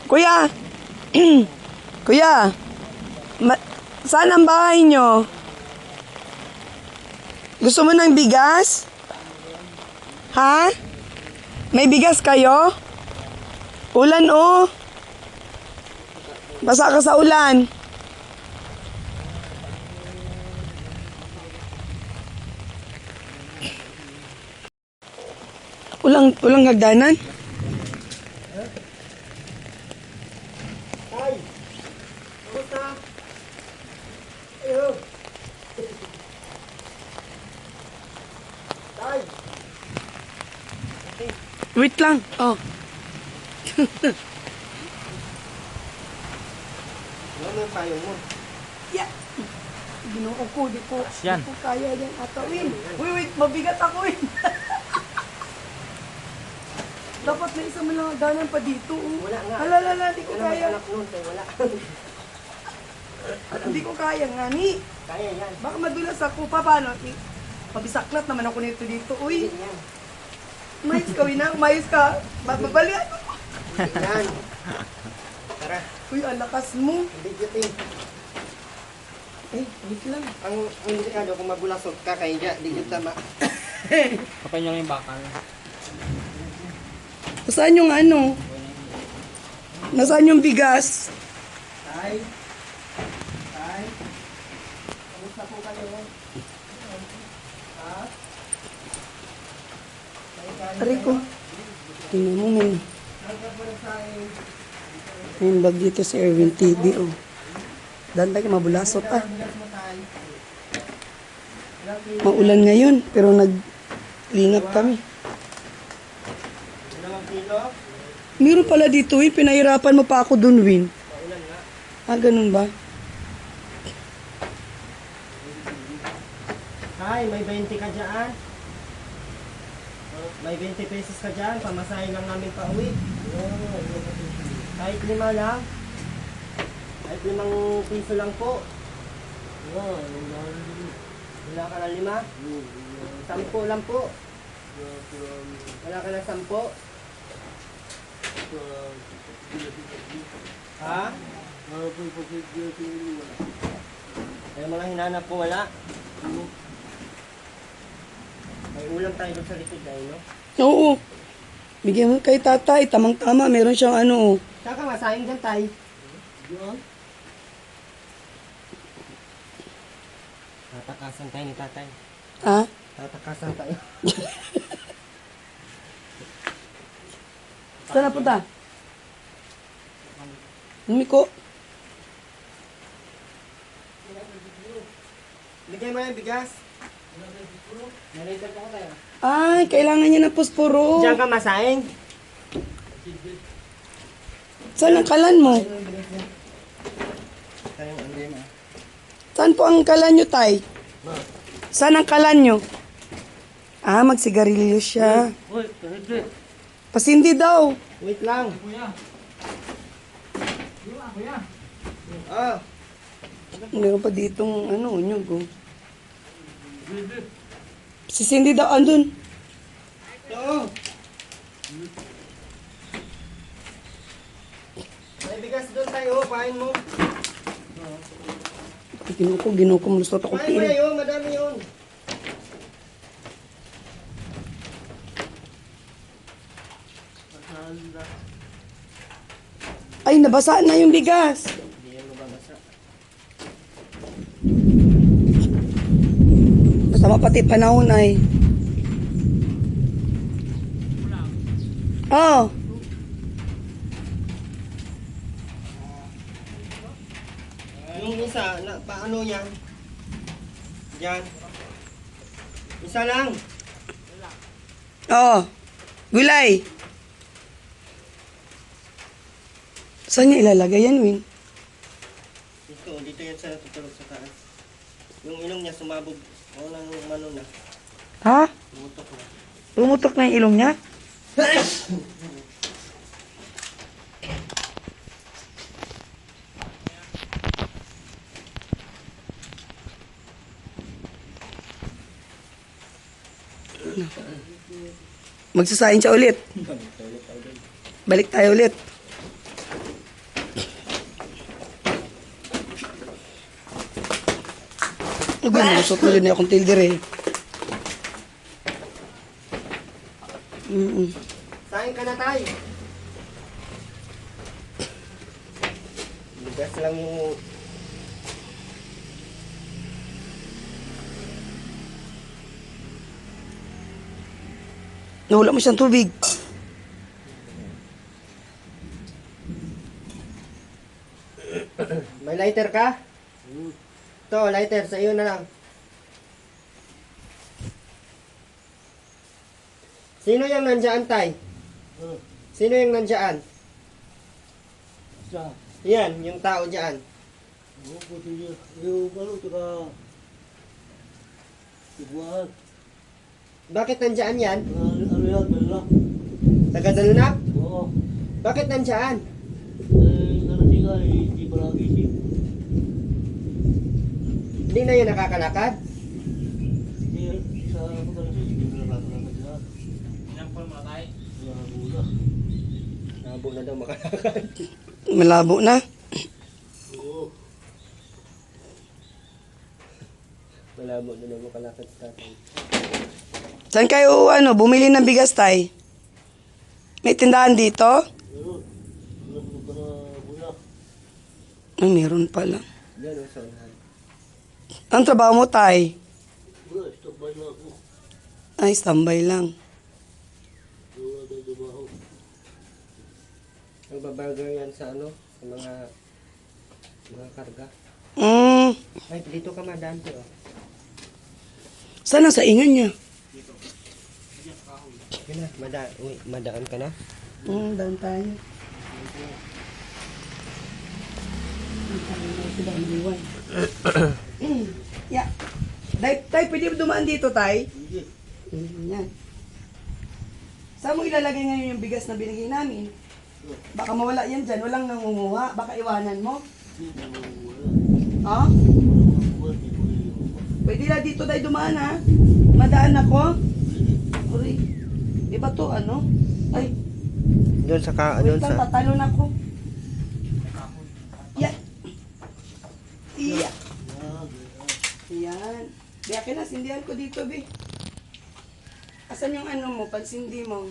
Kuya! Kuya! Saan ang bahay nyo? Gusto mo ng bigas? Ha? May bigas kayo? Ulan oh. Basa ka sa ulan. Ulang hagdanan? Tay! Kamusta? Ayo! Tay! Wait lang. Oh. Ano yung payong mo? Yeah. Ginoo ko, di ko Yan. kaya yan atawin. Wait, mabigat ako eh. Dapat may isang mga hagdanan pa dito. Oh. Wala nga. Halalala, di ko Wala may kaya. anak nun, tay. Wala. Hindi ko kaya nga ni. Kaya yan. Baka madulas ako. Paano? Pabisaklat naman ako nito dito. Uy, Yan. umayos ka, Wina. Umayos ka. Babalian mo. Yan. Tara. Uy, ang lakas mo. Bigyutin. Wait lang. Ang delikado kung mabulasog ka kay Ja, di yun tama. Kapay nyo yung bakal. Saan yung ano? Nasaan yung bigas? Tay. Tay. Kamusta po kayo? Ha? Aray ko. Tingnan mo, may bag dito sa Erwin TV, oh. Dantay ka mabulasot, ah. Maulan ngayon, pero naglingap kami. Dalawang kilo? Meron pala dito, eh. Pinahirapan mo pa ako dun, Win. Paulan nga. Ah, ganun ba? Tay, may 20 ka dyan. May 20 pesos ka dyan, pamasahin lang namin pa uwi. Kahit 5 lang. Kahit 5 piso lang po. Wala ka na 5? 10 lang po. Wala ka na 10? Ha? Ay, mga hinanap ko wala. May ulam tayo doon sa likod na no? Oo. Bigyan mo kay tatay. Tamang-tama. Meron siyang ano, oh. Saan ka masayang dyan tayo? Doon? Tatakasan tayo ni tatay. Ha? Tatakasan tayo. Saan na punta? Lumiko. Bigay mo yung bigas. Narito po ko tayo. Ay, kailangan niya ng posporo. Diyan ka masayang? Saan ang kalan mo? Tayong ano yun ah. Saan po ang kalan nyo, tay? Saan ang kalan nyo? Ah, magsigarilyo siya. Uy, kahit Pasindi daw. wait lang. Ah, Meron pa ditong ano, nyug. Oh. Si Cindy daw andun. oo. May bigas doon tayo, pahin mo. Ginuko, gusto ako Pahin mo na piin. yun, madami yun. Ay, nabasa na yung bigas. Hindi yan mababasa. Masama pati panahon ay. Oh. Yung isa, paano yan? Diyan. Isa lang. Oh. Gulay. Saan niya ilalagay yan, Win? Dito yan sa natutulog sa taas. Yung ilong niya sumabog. O nang umano na. Ha? Tumutok na. Pumutok na yung ilong niya? na. Magsasain siya ulit. Balik tayo ulit. Uy, malusot mo yun akong tilder eh. Sain ka na tayo. Bigas lang yung... Nawala mo siyang tubig. May lighter ka? Ito, lighter. Sa iyo na lang. Sino yung nandiyan, tay? Sino yung nandiyan? Sa. Yan, yung tao dyan. Oo, puti niya. Yung ano, tsaka... Ibuan. Bakit nandiyan yan? Ano yan, dala. Taga-dalunap? Oo. Bakit nandiyan? Kasi nga, hindi pa nagising. Hindi na yun nakakalakad? Hindi, sa pagkalasing, hindi na nakakalakad yan. Ilang pa matay? Malabo na. Nabo na daw makalakad. Malabo na. Oo. Malabo na daw makalakad sa tatay. Saan kayo bumili ng bigas tay? May tindahan dito? Pero, alam mo pa na buya. Ah, meron pala. Diyan o, sa unahan. Ang trabaho mo tay? Wala, stop by na ako. Ay, standby lang. Wala na dumaho. Nagbabarger yan sa ano? Sa mga karga. Ay, dito ka madante o. Saan ang saingan niya? Yun na, madaan ka na. Daan tayo. Yeah. Tay, pwede mo dumaan dito, tay? Hindi. Yan. Saan mo ilalagay ngayon yung bigas na binigay namin? Baka mawala yan dyan. Walang nangunguha. Baka iwanan mo. Hindi na wala. Ha? Wala, hindi ko yun. Pwede na dito tayo dumaan, ha? Madaan ako? Uri. Di ba to, ano? Ay, Doon sa wait lang, tatalon ako. Yan. Iya. Yan. Di akin na, sindihan ko dito, be. Asan yung ano mo, pansindi mo?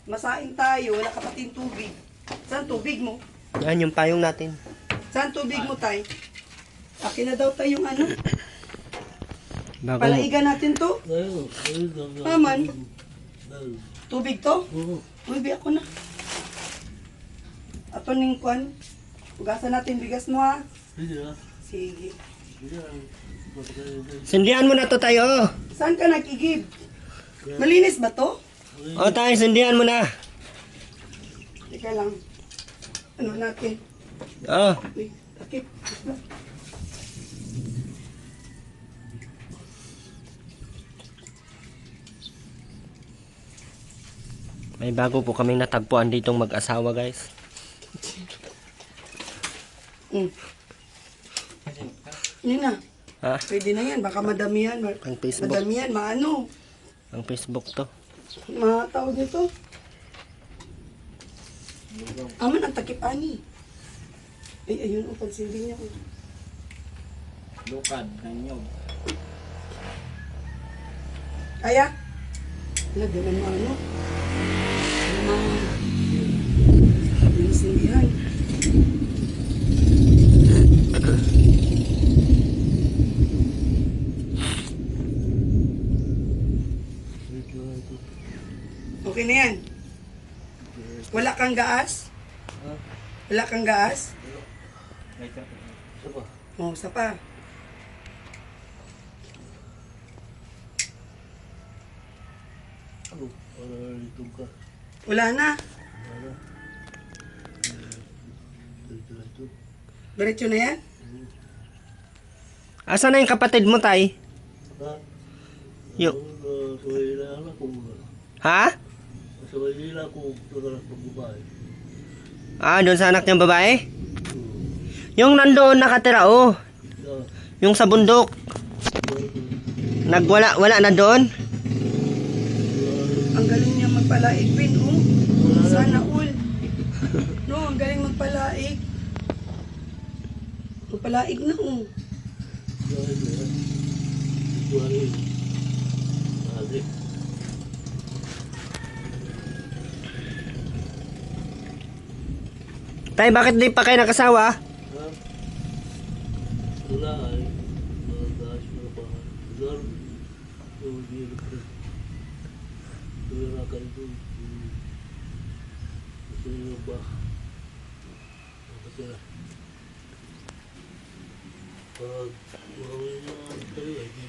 Masain tayo, wala ka pating tubig. Saan tubig mo? Yan yung payong natin. Saan tubig mo, tay? Akin na daw tayo yung ano. Bago Palaigan natin to. Ayun, ayun. Aman. Ayun. Tubig to? Oo. Uy, bi ako na. Ato ning kwan. Ugasan natin bigas mo, ha? Hindi na. Sige. Hindi na. Papakain. Sindihan mo na to tayo. Saan ka nagigib? Malinis ba to? O tayo, sindihan mo na. Teka lang. Ano natin? Oh. Uy, takip. May bago po kaming natagpuan ditong mag-asawa, guys. Yun na. Ha? Pwede na yan. Baka madamihan. Ang Facebook. Madamihan. Maano? Ang Facebook to. Mga tao dito. Aman ang takip-ani. Ay, ayun ang pansindi niya. Lukad ng nyog. Kaya? Wala, ganun mo ano? Yung sindihan. Okay na yan. Wala kang gaas? Wala kang gaas? Saba. Oo, isa pa. Ano? Para litong ka. Wala na. Para. Ito. Diretso na yan? Asa na yung kapatid mo, tay? Ha? Yo. Sa Manila ako. Ha? Sa Manila ako. Nagalas ng babae. Ah, doon sa anak niyang babae? Yung nandoon nakatira, oh. Yung sa bundok. Wala na doon? magpalaig, Win, oh. Wala na. Sana all. No, ang galing magpalaig. Magpalaig na, oh. Dahil na yan. Ito ano yun. Mahali. Tay, bakit di pa kayo nakasawa? Ha? Wala ay. Mga taas na bahay. Lugar. Yung hirap rin. Wala ka ito. Gusto nyo ba? Kasi na. Pag mawin na tayo ay di.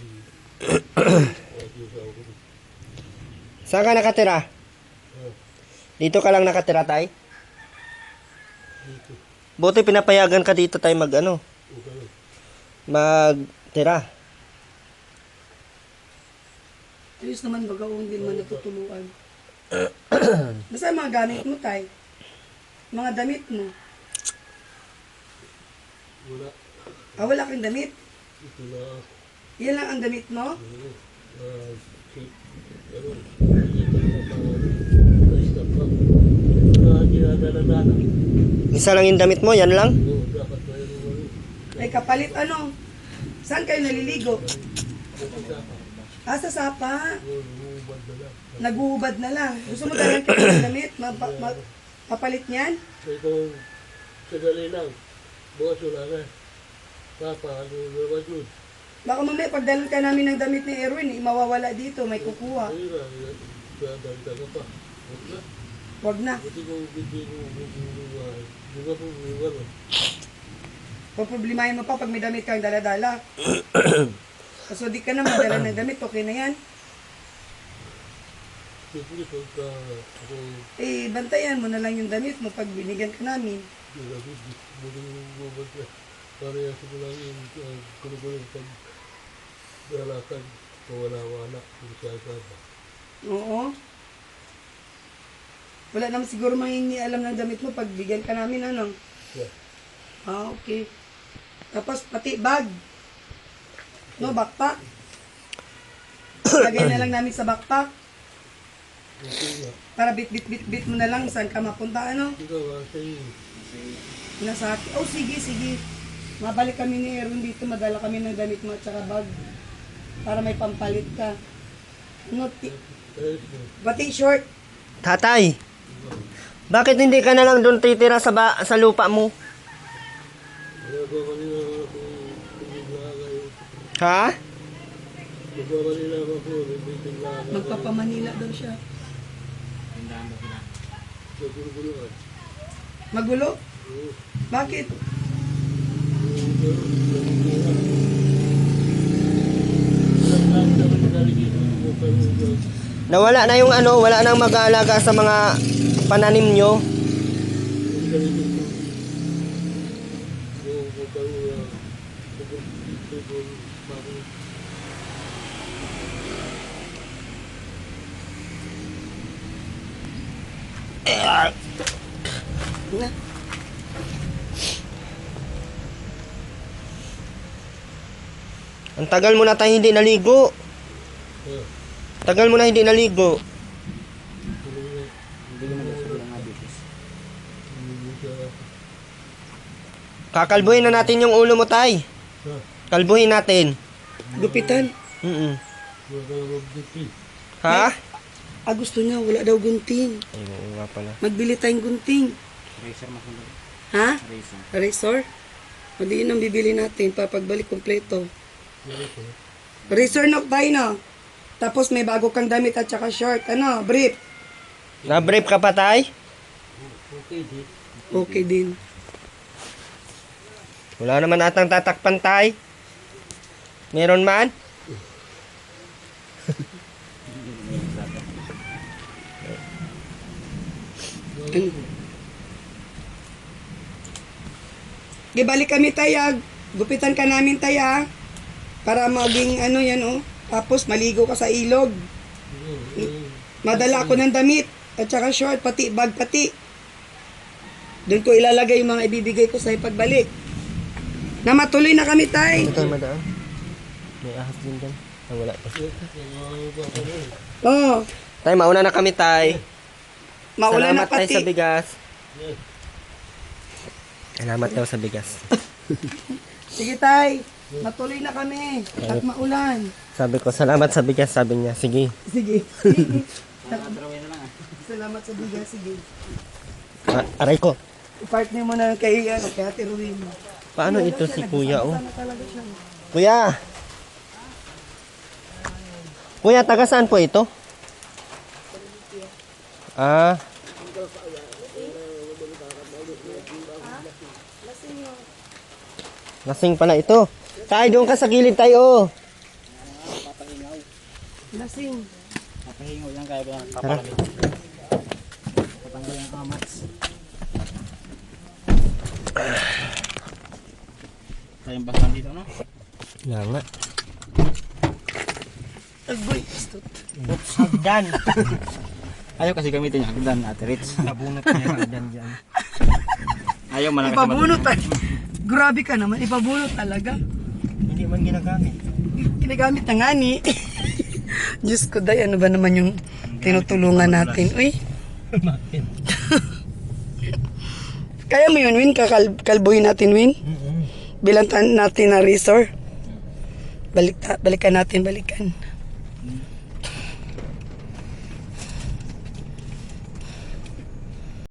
Ay di sa ako. Saan ka nakatira? Ha? Dito ka lang nakatira, Tay? Dito. Buti pinapayagan ka dito, Tay, mag ano? Okay. Magtira. Ayos naman baga, oh, hindi naman natutuluan. Basta yung mga gamit mo, Tay. Mga damit mo. Wala. Wala kang damit. Ito na. Yan lang ang damit mo. Si ano, stop pa. Dinadala-dala. Isa lang yung damit mo, yan lang? Oo, dapat mayroon ano. Ay kapalit ano. Saan kayo naliligo? Sa sapa. Oo, hubad na lang. Naguhubad na lang. Gusto mo dalang kita ng damit? Papalit niyan? Ito, sadali lang. Bukas wala na. Papa, ano naman yun? Baka mamaya pagdalan ka namin ng damit ni Erwin, mawawala dito, may kukuha. Ayun na, dadalita ka pa. Huwag na. Wag na. Buti kong hindi ko bubuhay. Di ba po bubuhay mo? Paproblemahin mo pa pag may damit kang dala-dala. Kaso di ka na magdala ng damit, okay na yan. Siyempre, pagka ako Eh, bantayan mo na lang yung damit mo pag binigyan ka namin. ginagod, buti kong bubad na. Para yan ko lang yung kulong pag dalakan. Kawala-wala. Kung siya ka ba. Oo. Wala naman siguro mangingi alam ng damit mo pag bigyan ka namin, ano? Yeah. Okay. Tapos pati bag. No, backpack. Lagay na lang namin sa backpack. Okay nga. Para bit mo na lang saan ka mapunta, ano? Ikaw, sa'yo. Nasa akin. Oh, sige, sige. Mabalik kami ni Erwin dito, madala kami ng damit mo at saka bag. Para may pampalit ka. Ano, Ayos mo. pati short. Tatay, bakit hindi ka na lang doon titira sa lupa mo? Nagkakalila ako kung piniglaga yun. Ha? Nagkakalila ako kung piniglaga yun. Magpapamanila daw siya. Sa guluguluhan. Magulo? Oo. Bakit? Nawala na yung ano, wala nang mag-aalaga sa mga pananim nyo. Na. Ang tagal mo na tayo hindi naligo. Tagal mo na hindi naligo. Kakalbuhin na natin yung ulo mo, tay. Kalbuhin natin. Gupitan. Ha? Gusto niya, wala daw gunting. Ay, oo nga pala. Magbili tayong gunting. Ha? Razor. O di yun ang bibili natin para pagbalik kompleto. Razor na tayo, no? Tapos may bago kang damit at saka short. Ano? Brief. Na-brief ka pa, tay? Okay din. Wala naman atang tatakpan, tay. Meron man? Gibalik kami tayag. Gupitan ka namin taya. Para maging ano yan, oh. Tapos maligo ka sa ilog. Madala ako ng damit. At saka short, pati bag, pati. Doon ko ilalagay yung mga ibibigay ko sa pagbalik. Na matuloy na kami, tay. Ito, madaan. May ahas din dyan. Wala pa. Oh, Tay, mauna na kami, Tay. maulan na Salamat, Tay, sa pati. bigas. Salamat daw sa bigas. Sige tay, matuloy na kami. At maulan. Sabi ko, salamat sa bigas. Sabi niya, sige. Sige. Salamat sa bigas, sige. Aray ko. I-partner mo na kay, kay Ate Ruin. Paano ito si Kuya, oh? Sana talaga siya. Kuya! Kuya, taga saan po ito? Ah. Lasing pala ito. Tayo doon ka sa gilid tayo. Lasing. Papahingo yan kaya ba Tara. patanggal yung amats. Tayong bahan dito, no? Nga nga. Agoy. Oops, hagdan. Ayaw kasi gamitin yung hagdan, Ate Ritz. Nabunot niya yung hagdan dyan. Ayaw man lang kasi Ipabunot talaga. Grabe ka naman, ipabunot talaga. Hindi man ginagamit. Ginagamit na nga ni. Diyos ko, day, ano ba naman yung tinutulungan natin? Uy. Kaya mo yun, Win? Kakalbuhin natin, Win? Bilang natin na resort. Balikan natin, balikan.